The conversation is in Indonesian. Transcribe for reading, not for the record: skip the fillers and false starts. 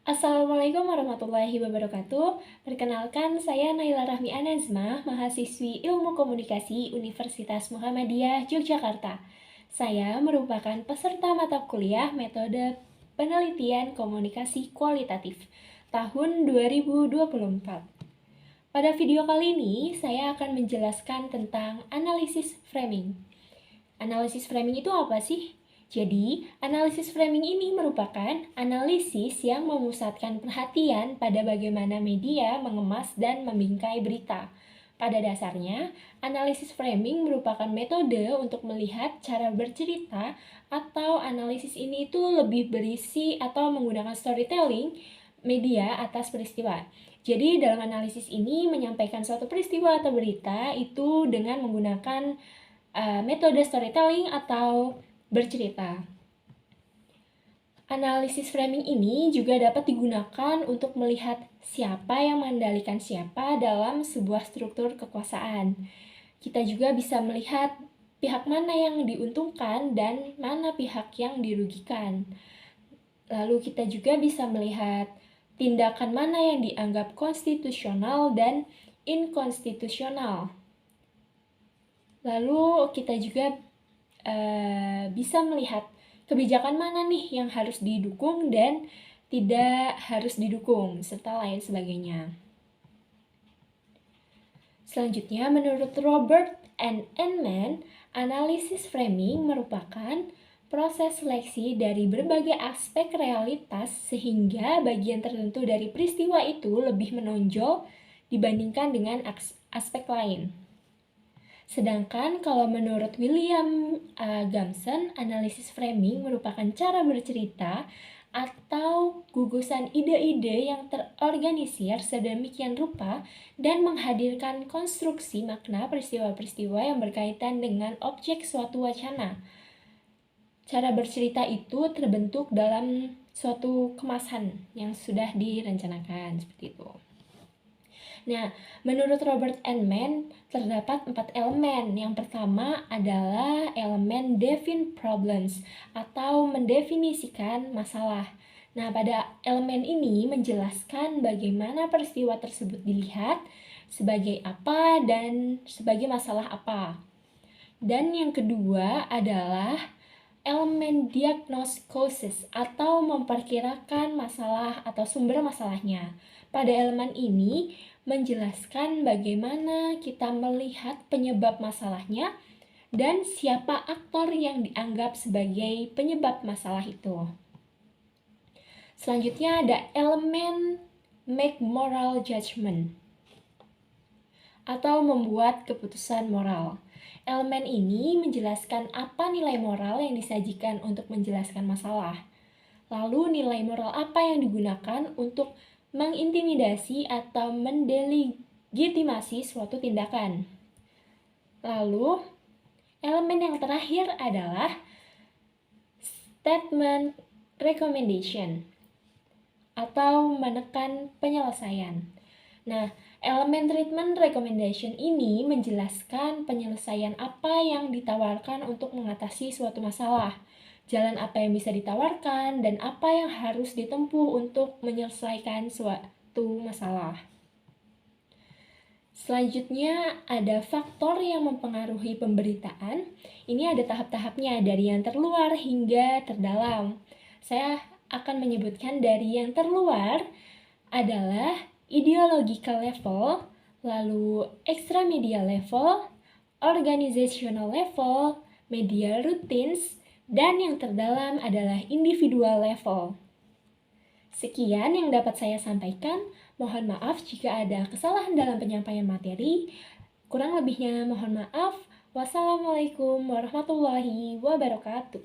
Assalamualaikum warahmatullahi wabarakatuh. Perkenalkan, saya Naila Rahmi Anazma, mahasiswi Ilmu Komunikasi Universitas Muhammadiyah Yogyakarta. Saya merupakan peserta mata kuliah Metode Penelitian Komunikasi Kualitatif tahun 2024. Pada video kali ini, saya akan menjelaskan tentang analisis framing. Analisis framing itu apa sih? Jadi, analisis framing ini merupakan analisis yang memusatkan perhatian pada bagaimana media mengemas dan membingkai berita. Pada dasarnya, analisis framing merupakan metode untuk melihat cara bercerita atau analisis ini itu lebih berisi atau menggunakan storytelling media atas peristiwa. Jadi, dalam analisis ini menyampaikan suatu peristiwa atau berita itu dengan menggunakan metode storytelling atau bercerita. Analisis framing ini juga dapat digunakan untuk melihat siapa yang mengendalikan siapa dalam sebuah struktur kekuasaan. Kita juga bisa melihat pihak mana yang diuntungkan dan mana pihak yang dirugikan. Lalu kita juga bisa melihat tindakan mana yang dianggap konstitusional dan inkonstitusional. Lalu kita juga bisa melihat kebijakan mana nih yang harus didukung dan tidak harus didukung, serta lain sebagainya. Selanjutnya, menurut Robert and Enman, analisis framing merupakan proses seleksi dari berbagai aspek realitas sehingga bagian tertentu dari peristiwa itu lebih menonjol dibandingkan dengan aspek lain. Sedangkan kalau menurut William Gambson, analisis framing merupakan cara bercerita atau gugusan ide-ide yang terorganisir sedemikian rupa dan menghadirkan konstruksi makna peristiwa-peristiwa yang berkaitan dengan objek suatu wacana. Cara bercerita itu terbentuk dalam suatu kemasan yang sudah direncanakan, seperti itu. Nah, menurut Robert Enman, terdapat 4 elemen. Yang pertama adalah elemen define problems atau mendefinisikan masalah. Nah, pada elemen ini menjelaskan bagaimana peristiwa tersebut dilihat, sebagai apa, dan sebagai masalah apa. Dan yang kedua adalah elemen diagnose causes atau memperkirakan masalah atau sumber masalahnya. Pada elemen ini menjelaskan bagaimana kita melihat penyebab masalahnya dan siapa aktor yang dianggap sebagai penyebab masalah itu. Selanjutnya ada elemen make moral judgment atau membuat keputusan moral. Elemen ini menjelaskan apa nilai moral yang disajikan untuk menjelaskan masalah. Lalu nilai moral apa yang digunakan untuk mengintimidasi atau mendelegitimasi suatu tindakan. Lalu, elemen yang terakhir adalah statement recommendation atau menekan penyelesaian. Nah, elemen treatment recommendation ini menjelaskan penyelesaian apa yang ditawarkan untuk mengatasi suatu masalah. Jalan apa yang bisa ditawarkan, dan apa yang harus ditempuh untuk menyelesaikan suatu masalah. Selanjutnya ada faktor yang mempengaruhi pemberitaan. Ini ada tahap-tahapnya dari yang terluar hingga terdalam. Saya akan menyebutkan dari yang terluar adalah ideological level, lalu extramedia level, organizational level, media routines, dan yang terdalam adalah individual level. Sekian yang dapat saya sampaikan. Mohon maaf jika ada kesalahan dalam penyampaian materi. Kurang lebihnya mohon maaf. Wassalamualaikum warahmatullahi wabarakatuh.